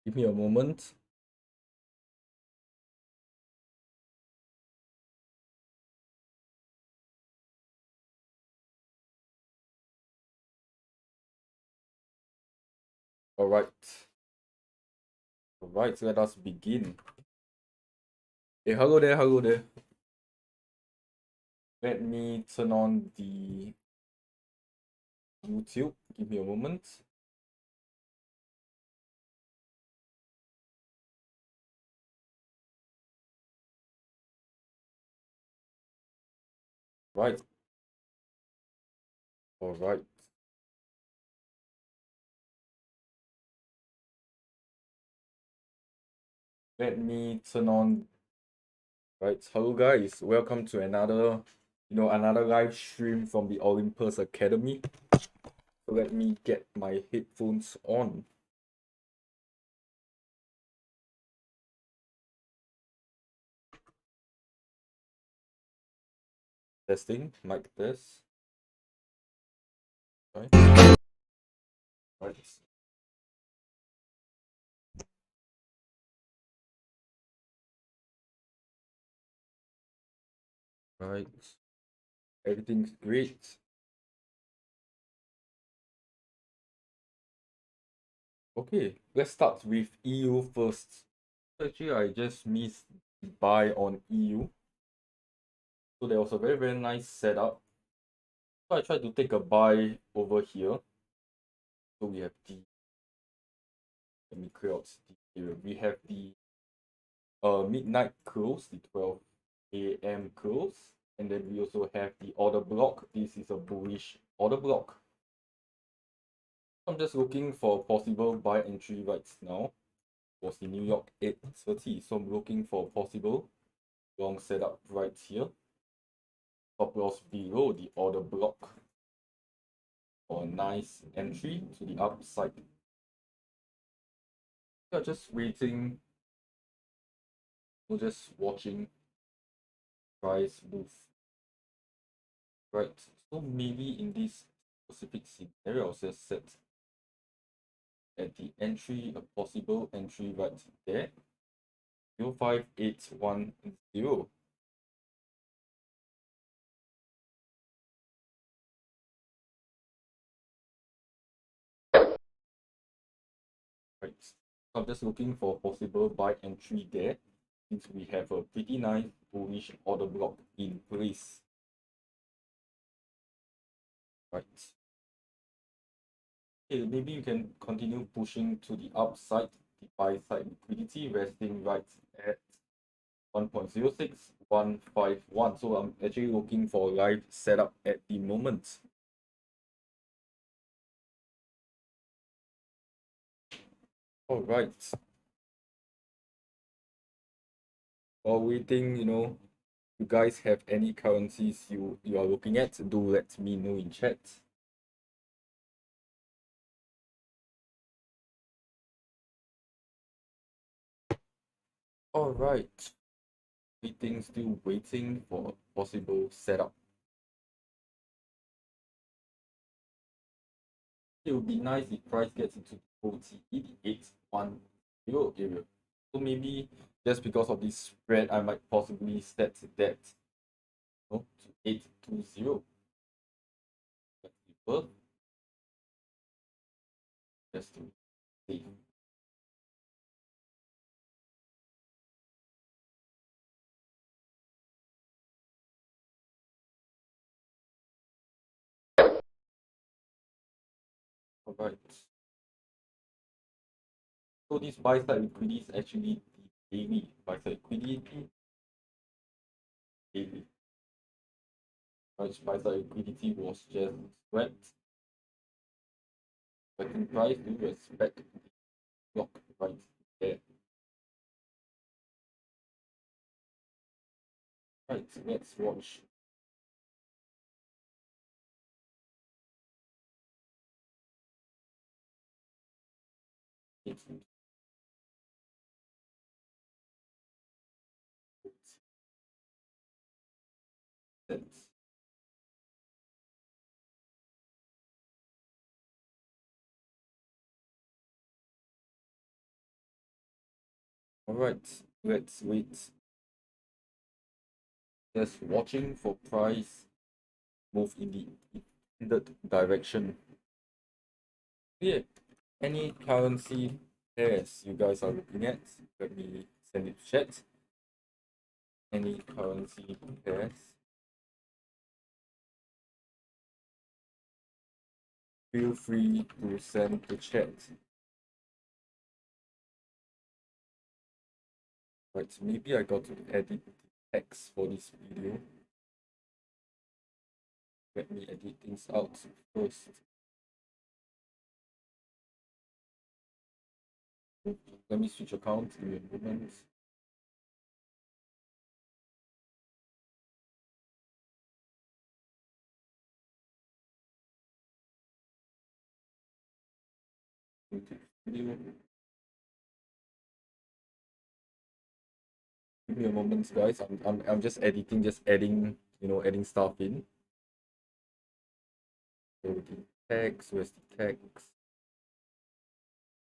Give me a moment. All right. All right, let us begin. Hey, hello there, hello there. Let me turn on the YouTube. Give me a moment. Right. All right. Let me turn on. Right. Hello guys. Welcome to another live stream from the Olympus Academy. So let me get my headphones on. Testing, mic test. Right. Right. Right. Everything's great. Okay, let's start with EU first. Actually, I just missed the buy on EU. So there was a very, very nice setup. So I tried to take a buy over here. So we have let me clear out the area. We have the midnight close, the 12 a.m. close. And then we also have the order block. This is a bullish order block. I'm just looking for possible buy entry right now. It was the New York 830. So I'm looking for possible long setup right here. Stop loss below the order block for a nice entry to the upside. We are just waiting. We're just watching price move. Right. So maybe in this specific scenario, I'll just set at the entry, a possible entry right there. 05810. Right. So I'm just looking for possible buy entry there, since we have a pretty nice bullish order block in place. Right. Okay, maybe you can continue pushing to the upside, the buy side liquidity resting right at 1.06151. So I'm actually looking for a live setup at the moment. All right. While waiting, you guys have any currencies you are looking at, do let me know in chat. All right. Still waiting for a possible setup. It would be nice if price gets into the OTE, the 810 area. So maybe just because of this spread, I might possibly set that to 820. Just to see. All right. So this buy side liquidity is actually the daily buy side liquidity. Daily. Which buy side liquidity was just swept. Second price to respect the block right there. Right, let's watch. It's sense. Alright, let's wait. Just watching for price move in the intended direction. Yeah, any currency pairs you guys are looking at? Let me send it to chat. Any currency pairs? Feel free to send the chat. Right, maybe I got to edit the text for this video. Let me edit things out first. Let me switch accounts. Give me a moment. Video. Give me a moment, guys. I'm just editing, just adding, adding stuff in. So the text, where's the text?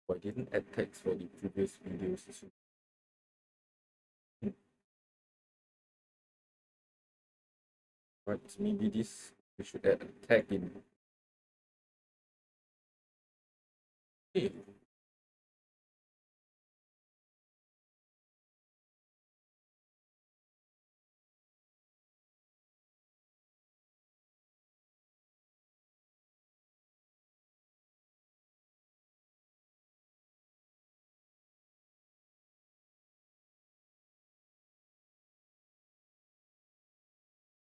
Oh, I didn't add text for the previous videos. Right, so maybe this we should add a tag in. Okay.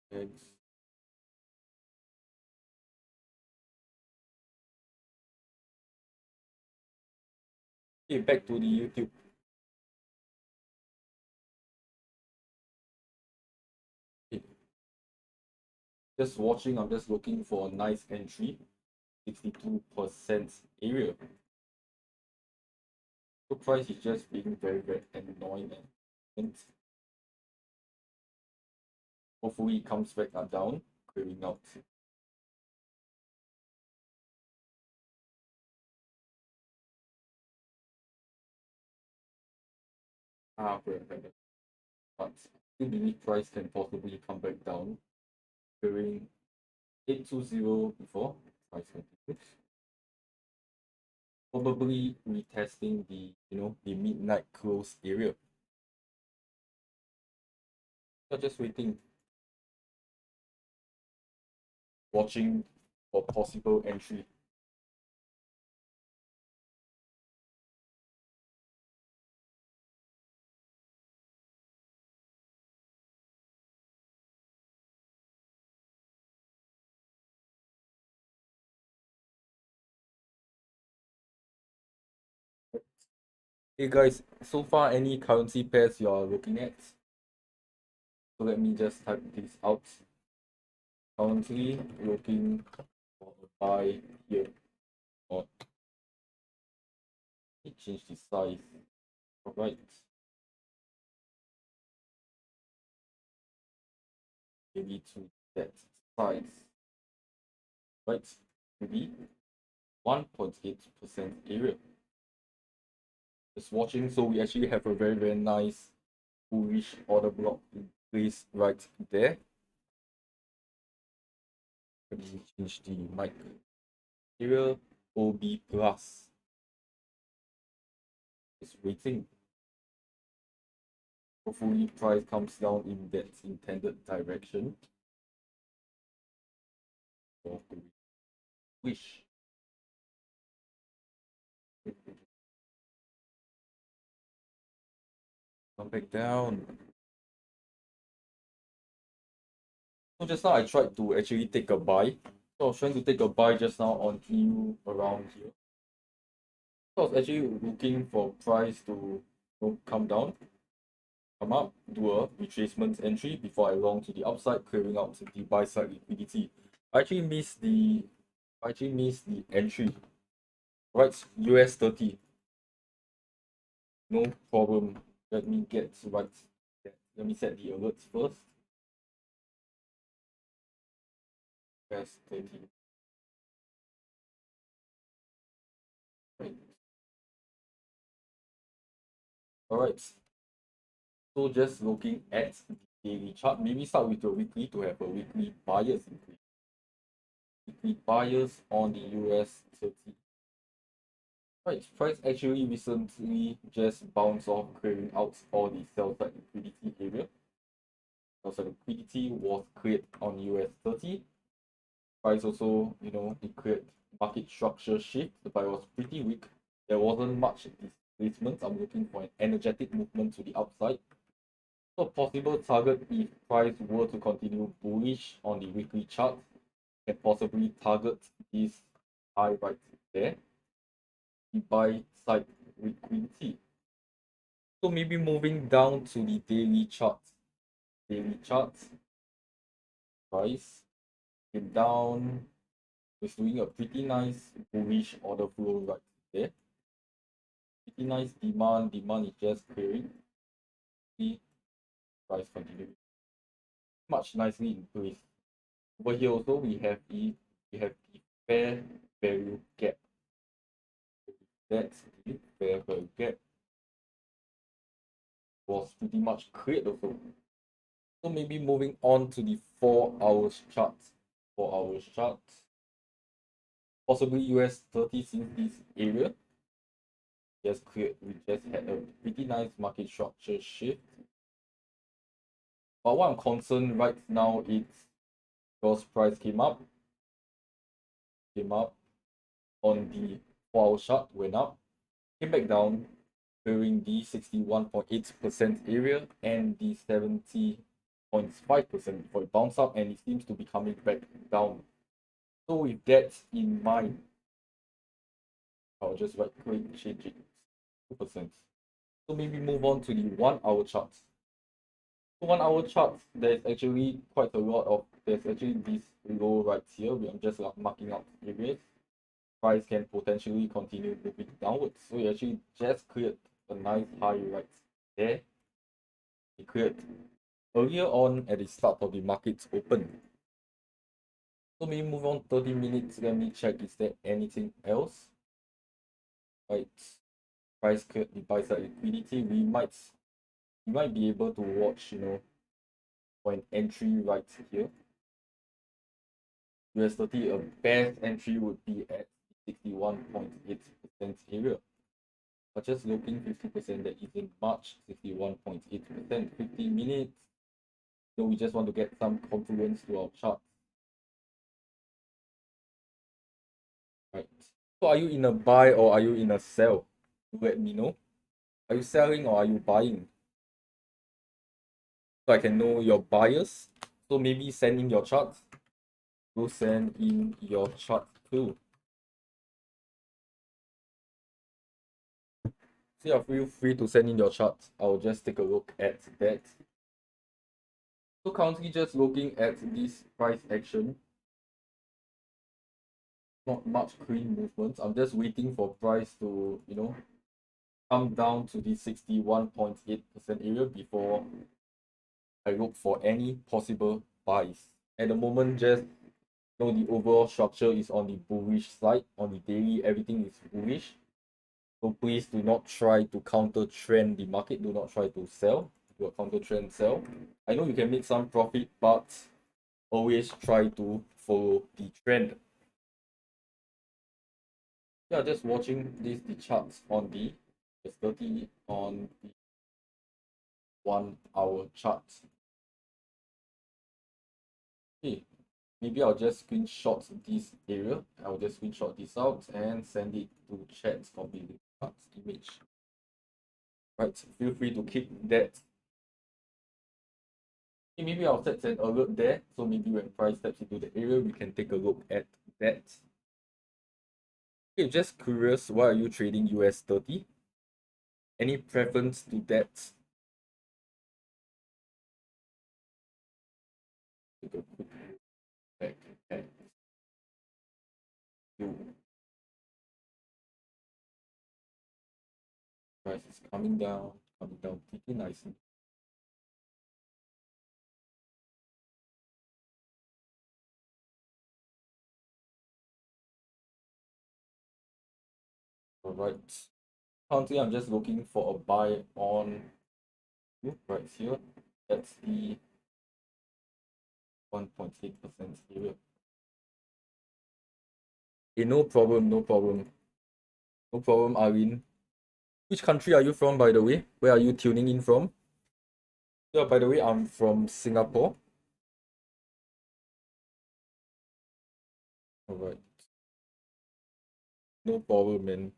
Tags. Okay, back to the YouTube. Okay. Just watching, I'm just looking for a nice entry. 62% area. So price is just being very, very annoying and hopefully it comes back down, clearing out. Okay. But I believe price can possibly come back down, clearing 820 before price continues. Probably retesting the the midnight close area. So just waiting, watching for possible entry. Hey guys, so far any currency pairs you are looking at? So let me just type this out. Currently looking for a buy here. Or change the size. Alright. Maybe to that size. Right. Maybe 1.8% area. Just watching, so we actually have a very, very nice bullish order block in place right there. Let me change the mic. Area OB plus. Just waiting. Hopefully price comes down in that intended direction. Or wish. Come back down. So just now I tried to actually take a buy. So I was trying to take a buy just now on EU around here. So I was actually looking for price to come down, come up, do a retracement entry before I long to the upside, clearing out the buy side liquidity. I actually missed the entry. Right, US 30. No problem. Let me get right. Let me set the alerts first. US 30. Right. Alright. So just looking at the daily chart, maybe start with your weekly to have a weekly bias increase. Weekly bias on the US 30. Right, price actually recently just bounced off, clearing out all the sell side liquidity area. Also, liquidity was cleared on US 30. Price also, it cleared market structure shift, but it was pretty weak. There wasn't much displacement. I'm looking for an energetic movement to the upside. So possible target if price were to continue bullish on the weekly chart, can possibly target this high right there, the buy side liquidity. So maybe moving down to the daily chart. Daily chart price came down. It's doing a pretty nice bullish order flow right there. Pretty nice demand. Demand is just clearing. The price continuing much nicely in place. Over here also we have the fair value gap. That's the fair value gap was pretty much cleared also. So maybe moving on to the 4 hours chart. 4 hours chart. Possibly US 30 since this area just cleared. We just had a pretty nice market structure shift. But what I'm concerned right now is because price came up on the 4 hour chart, went up, came back down, clearing the 61.8% area and the 70.5% before it bounced up, and it seems to be coming back down. So with that in mind, I'll just right click, change it 2%. So maybe move on to the 1 hour chart. So 1 hour chart, there's actually quite a lot of, there's actually this low right here. I'm just marking out areas. Price can potentially continue moving downwards. So it actually just cleared a nice high right there. It cleared earlier on at the start of the market's open. So maybe move on 30 minutes. Let me check, is there anything else? Right. Price cleared the buy side liquidity. We might be able to watch, for an entry right here. US 30, a best entry would be at 61.8% area. But just looking 50%, that isn't much. 61.8%, 50 minutes. So we just want to get some confidence to our chart. Right. So are you in a buy or are you in a sell? Let me know. Are you selling or are you buying? So I can know your buyers. So maybe send in your charts. Go send in your chart too. So yeah, feel free to send in your charts. I'll just take a look at that. So currently just looking at this price action. Not much clean movements. I'm just waiting for price to, come down to the 61.8% area before I look for any possible buys. At the moment, just the overall structure is on the bullish side. On the daily, everything is bullish. So please do not try to counter trend the market. Do not try to sell. Do a counter trend sell. I know you can make some profit, but always try to follow the trend. Yeah, just watching the charts on the S30 on the 1 hour chart. Okay, maybe I'll just screenshot this area. I'll just screenshot this out and send it to chat for the charts image. Right, feel free to keep that. Okay, maybe I'll set an alert there. So maybe when price steps into the area, we can take a look at that. Okay, just curious, why are you trading US 30? Any preference to that? Take a quick look at you. Price is coming down pretty nicely. All right. Currently, I'm just looking for a buy on right here. That's the 1.8% area. No problem, no problem. No problem, Arvin. Which country are you from, by the way? Where are you tuning in from? Yeah, by the way, I'm from Singapore. Alright. No problem, man.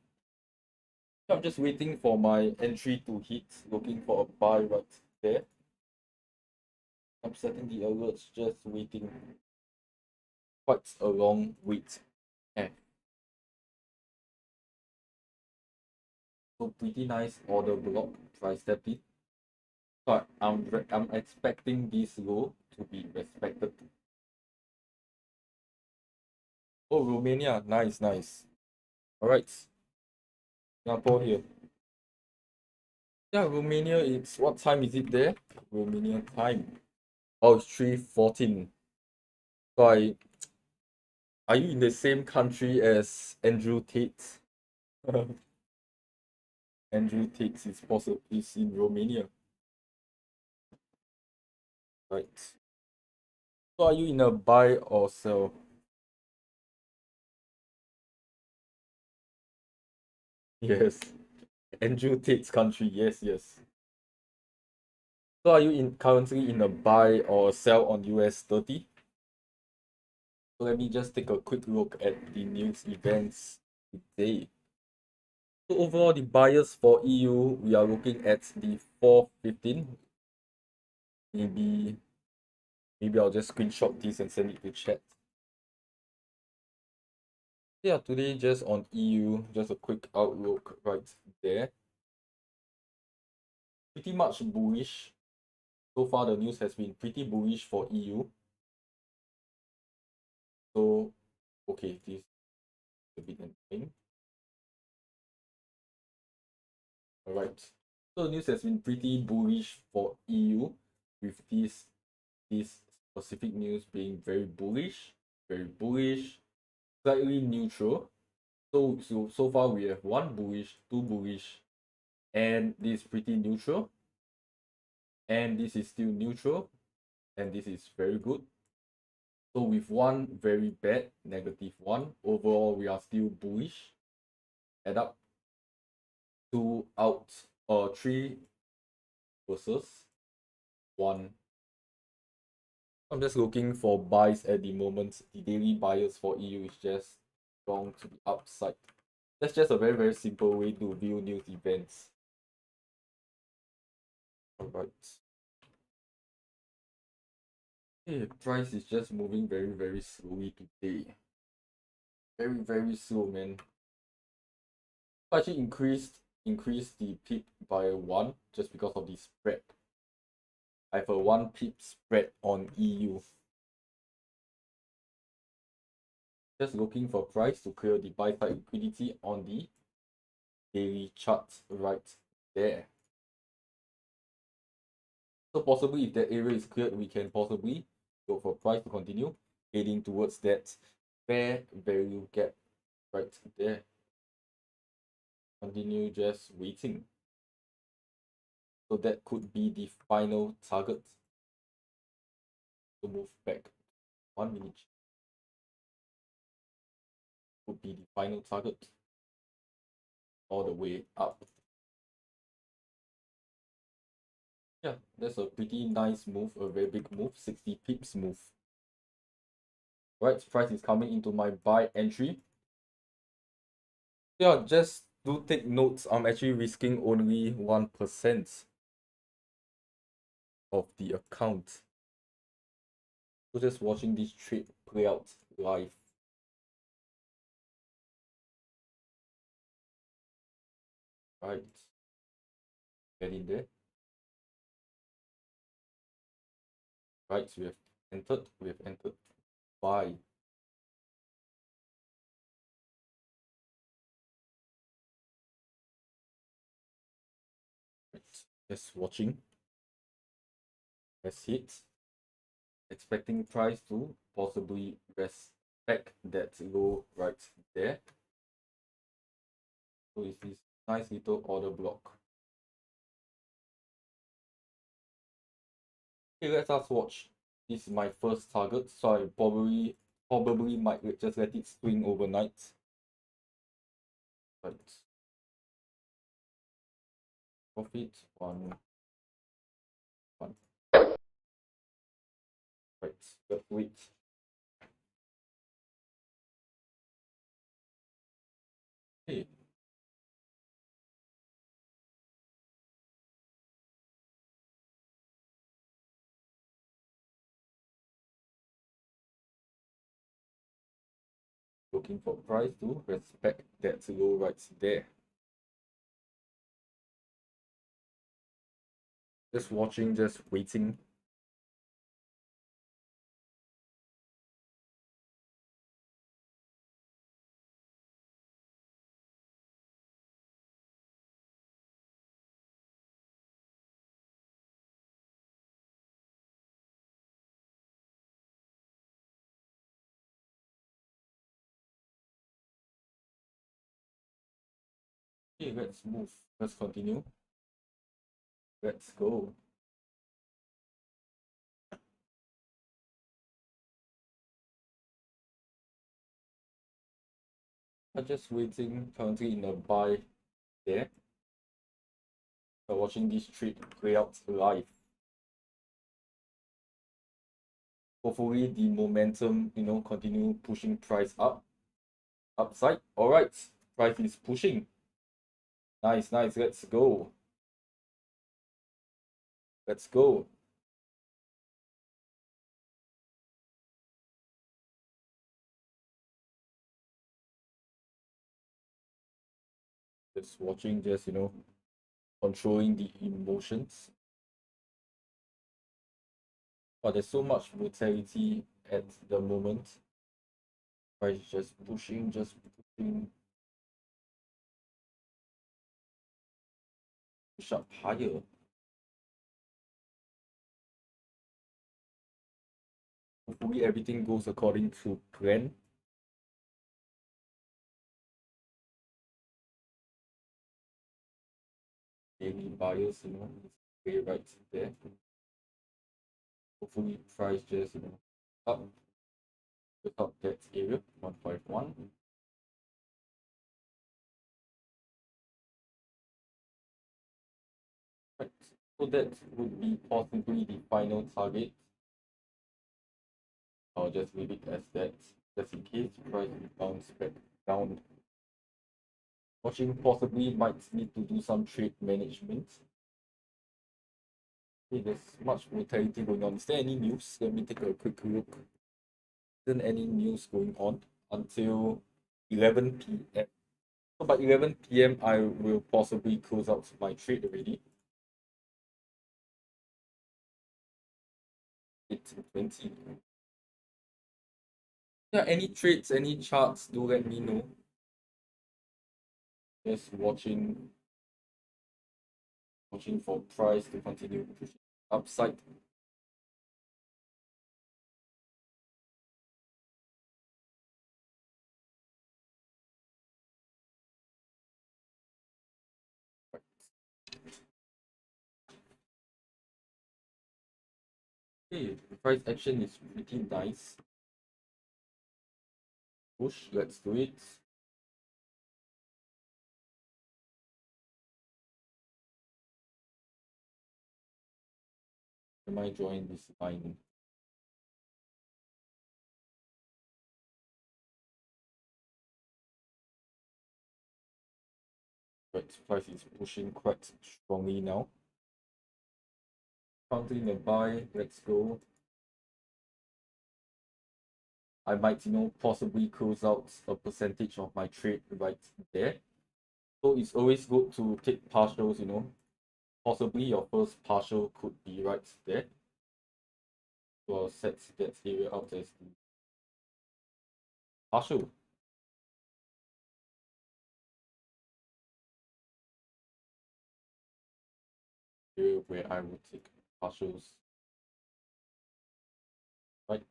I'm just waiting for my entry to hit, looking for a buy right there. I'm setting the alerts, just waiting. Quite a long wait. Eh. So pretty nice order block price tapping. But I'm expecting this low to be respected. Oh, Romania, nice, nice. Alright, Singapore here. Yeah, Romania, it's what time is it there? Romania time. Oh, it's 3:14. So are you in the same country as Andrew Tate? Andrew Tate is in Romania. Right. So are you in a buy or sell? Yes. Andrew Tate's country, yes, yes. So are you currently in a buy or sell on US 30? So let me just take a quick look at the news events today. So overall, the buyers for EU, we are looking at the 415. Maybe I'll just screenshot this and send it to chat. Yeah, today just on EU, just a quick outlook right there. Pretty much bullish. So far, the news has been pretty bullish for EU. So, okay, this is a bit annoying. Alright. So the news has been pretty bullish for EU with this specific news being very bullish, slightly neutral. So far we have one bullish, two bullish, and this is pretty neutral. And this is still neutral, and this is very good. So with one very bad, negative one, overall we are still bullish. Add up three versus one. I'm just looking for buys at the moment. The daily buyers for EU is just strong to the upside. That's just a very, very simple way to view news events. Alright. Okay, price is just moving very, very slowly today. Very, very slow, man. Actually increased the pip by one just because of the spread. I have a 1 pip spread on EU. Just looking for price to clear the buy side liquidity on the daily chart right there. So possibly if that area is cleared, we can possibly go for price to continue heading towards that fair value gap right there. Continue just waiting. So that could be the final target to move back 1 minute. Would be the final target all the way up. Yeah, that's a pretty nice move, a very big move, 60 pips move. Right, price is coming into my buy entry. Yeah, just do take notes. I'm actually risking only 1% of the account. So just watching this trade play out live. Right. Get in there. Right, so we have entered buy. Right. Just watching. Has hit. Expecting price to possibly respect that low right there. So it's this nice little order block. Okay, let us watch. This is my first target, so I probably might just let it swing overnight. Right. Profit one. Right. But wait. Okay. Looking for price to respect that low right there. Just watching, just waiting. Okay, let's move. Let's continue. Let's go. I'm just waiting, currently in a buy there. Watching this trade play out live. Hopefully the momentum, continue pushing price upside. All right, price is pushing. Nice, nice. Let's go. Let's go. Just watching, just controlling the emotions. But there's so much brutality at the moment. Price just pushing, push up higher. Hopefully everything goes according to plan. Daily buyers, way right there. Hopefully price just up without that area 151. Right. So that would be possibly the final target. I'll just leave it as that, just in case price bounce back down. Watching possibly might need to do some trade management. Okay, there's much brutality going on. Is there any news? Let me take a quick look. Isn't any news going on until 11 p.m. So by 11 p.m. I will possibly close out my trade already. It's 20. Yeah, any trades, any charts, do let me know. Just watching for price to continue pushing upside. Okay, price action is pretty nice. Push, let's do it. Am I join this line? Right, price is pushing quite strongly now. Counting a buy, let's go. I might, possibly close out a percentage of my trade right there. So it's always good to take partials, Possibly your first partial could be right there. So I'll set that area out as the partial. Area where I would take partials. Right.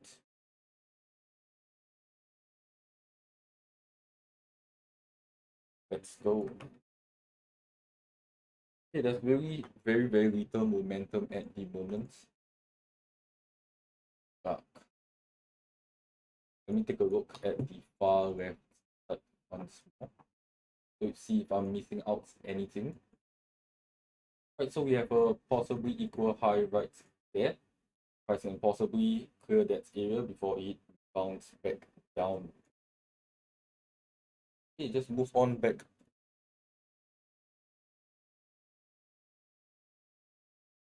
Let's go. Okay, there's really very, very little momentum at the moment. Let me take a look at the far left side once more to see if I'm missing out anything. Right, so we have a possibly equal high right there. Price can possibly clear that area before it bounce back down. Okay, just move on back.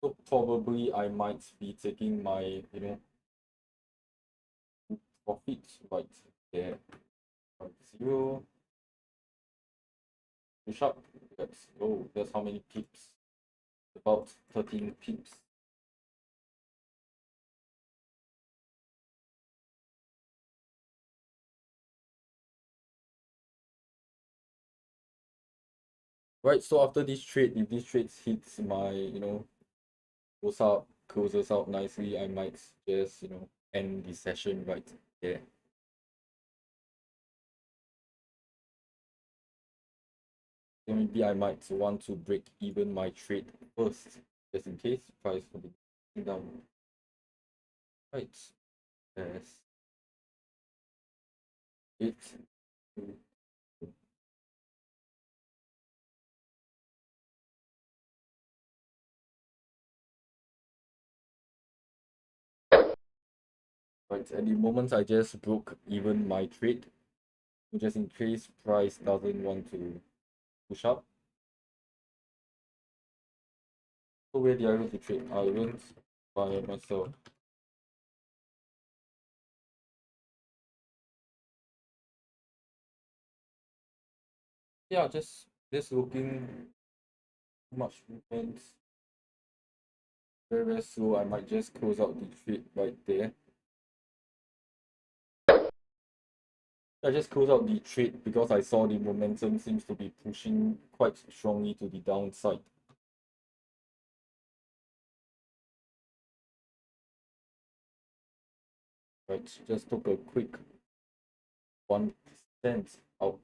So probably I might be taking my, profits right there. 0. Push up. That's how many pips? About 13 pips. Right, so after this trade, if this trade hits my, closes out nicely, I might just, end the session right there. So maybe I might want to break even my trade first, just in case price will be down. Right, yes. It's right at the moment I just broke even my trade, just in case price doesn't want to push up. So where did I go to trade? I went by myself. Yeah, just looking too much movements. Very slow. I might just close out the trade right there. I just close out the trade because I saw the momentum seems to be pushing quite strongly to the downside. Right, just took a quick 1% out.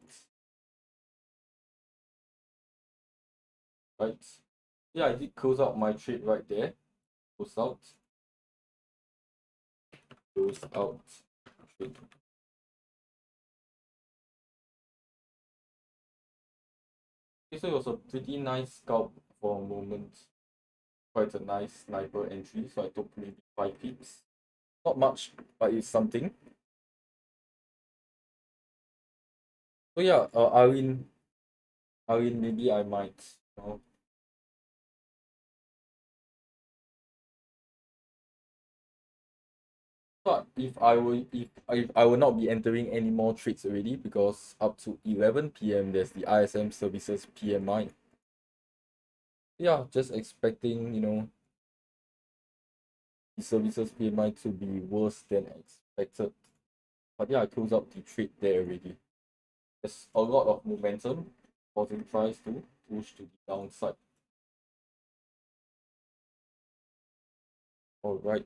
Right. Yeah, I did close out my trade right there. Close out. Close out. Trade. Okay, so it was a pretty nice scalp for a moment. Quite a nice sniper entry, so I took maybe 5 pips. Not much, but it's something. So yeah, Arlene, maybe I might, but if I will not be entering any more trades already because up to 11 p.m. there's the ISM services PMI. Yeah, just expecting, the services PMI to be worse than expected. But yeah, I closed out the trade there already. There's a lot of momentum causing price to push to the downside. All right.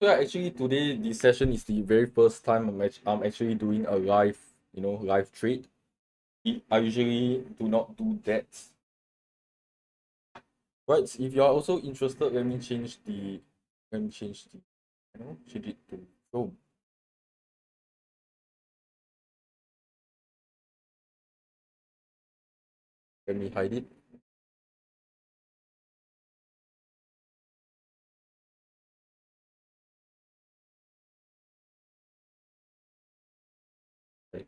So yeah, actually today the session is the very first time I'm actually doing a live, live trade. I usually do not do that. Right, if you are also interested, let me change the, change it to Chrome. Let me hide it. Right.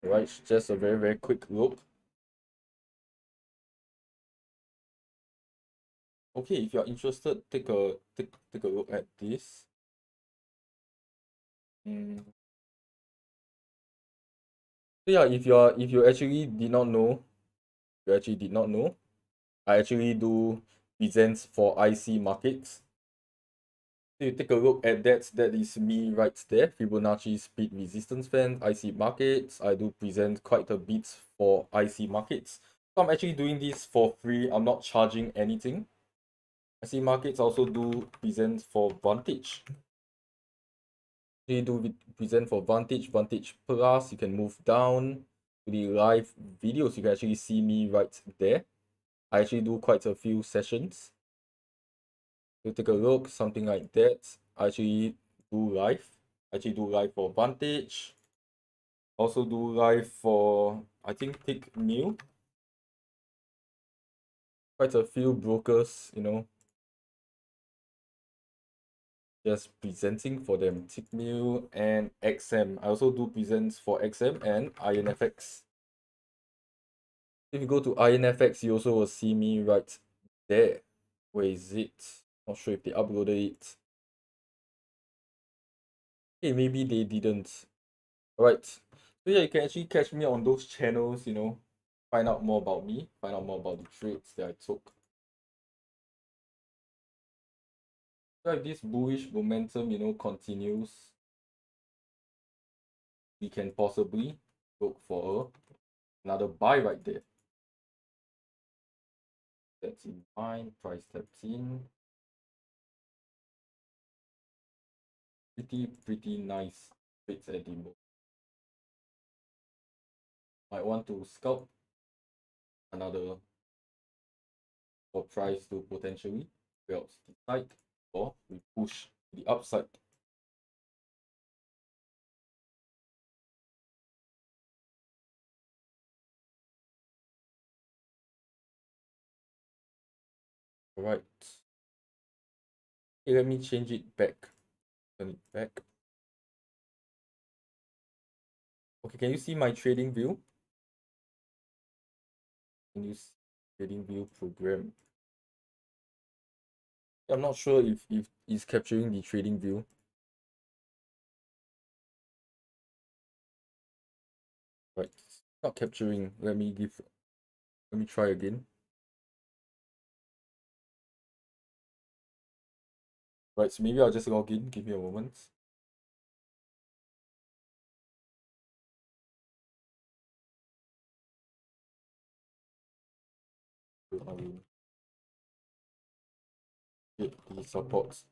Right, just a very, very quick look. Okay, if you're interested, take a look at this. So yeah, if you actually did not know, I actually do presents for IC markets. So you take a look at that is me right there, Fibonacci speed resistance fan, IC markets. I do present quite a bit for IC markets. So I'm actually doing this for free. I'm not charging anything. IC markets also do present for Vantage. They do present for Vantage Plus. You can move down to the live videos. You can actually see me right there. I actually do quite a few sessions. You take a look, something like that. I actually do live. I actually do live for Vantage. Also do live for, I think, TradingView. Quite a few brokers, just presenting for them. TradingView and XM. I also do presents for XM and INFX. If you go to INFX, you also will see me right there. Where is it? Not sure if they uploaded it. Hey, maybe they didn't. Alright. So yeah, you can actually catch me on those channels, find out more about me, find out more about the trades that I took. So if this bullish momentum, continues, we can possibly look for another buy right there. That's in mind, price taps in. Pretty nice trades at the moment. Might want to scout another for price to potentially bounce the side or we push the upside. All right. Okay, let me change it back. Turn it back. Okay, can you see my trading view? Can you see trading view program? I'm not sure if it's capturing the trading view. Right, not capturing. Let me try again. Right, so maybe I'll just log in. Give me a moment. I will get the supports.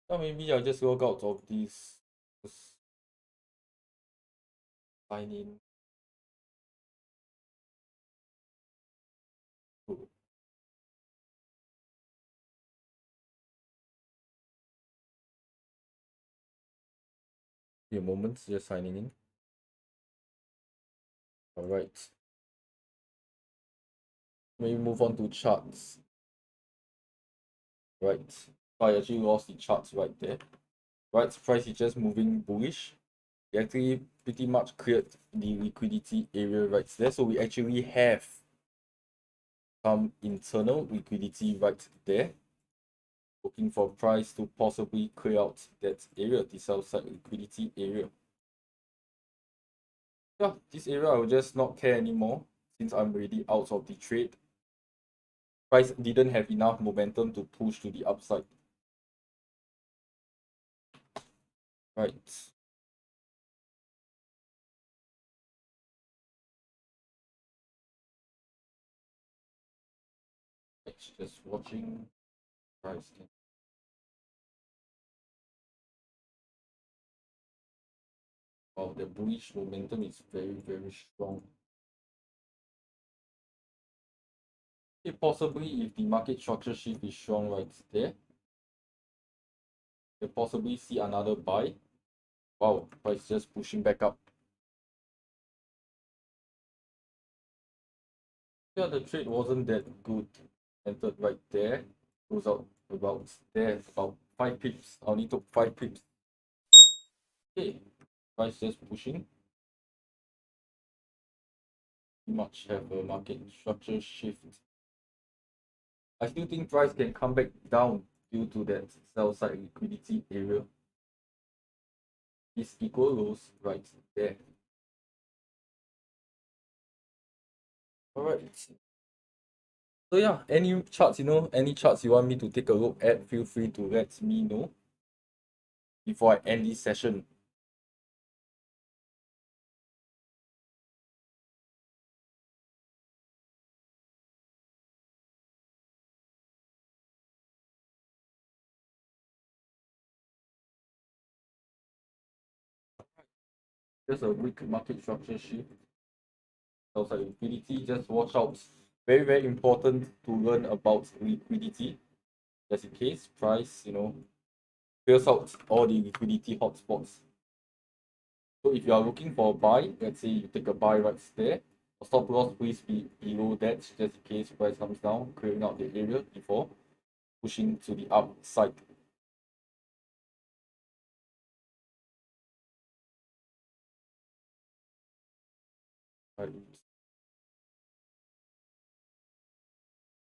Or maybe I'll just log out of this. Just sign in. Oh, give me a moment, just signing in. All right. Maybe move on to charts. Right. I actually lost the charts right there. Right, price is just moving bullish. We actually pretty much cleared the liquidity area right there. So we actually have some internal liquidity right there. Looking for price to possibly clear out that area, the sell side liquidity area. Yeah, this area I will just not care anymore since I'm already out of the trade. Price didn't have enough momentum to push to the upside. Right. Just watching price. Wow, the bullish momentum is very strong. Okay, possibly if the market structure shift is strong right there, you'll possibly see another buy. Wow, price just pushing back up. Yeah, the trade wasn't that good. Entered right there, goes out about there, about 5 pips. I only took 5 pips. Okay, price just pushing. Much have a market structure shift. I still think price can come back down due to that sell side liquidity area. This equal lows right there. Alright. So yeah, any charts, any charts you want me to take a look at, feel free to let me know before I end this session. Just a weak market structure shift. Also liquidity, just watch out very, very important to learn about liquidity, just in case price, clears out all the liquidity hotspots. So if you are looking for a buy, let's say you take a buy right there, stop loss please be below that, just in case price comes down, clearing out the area before pushing to the upside. Right.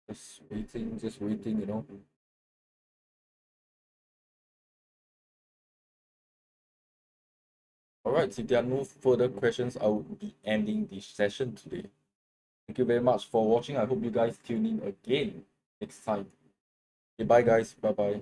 Just waiting. Alright, so if there are no further questions, I will be ending this session today. Thank you very much for watching. I hope you guys tune in again next time. Okay, bye guys. Bye bye.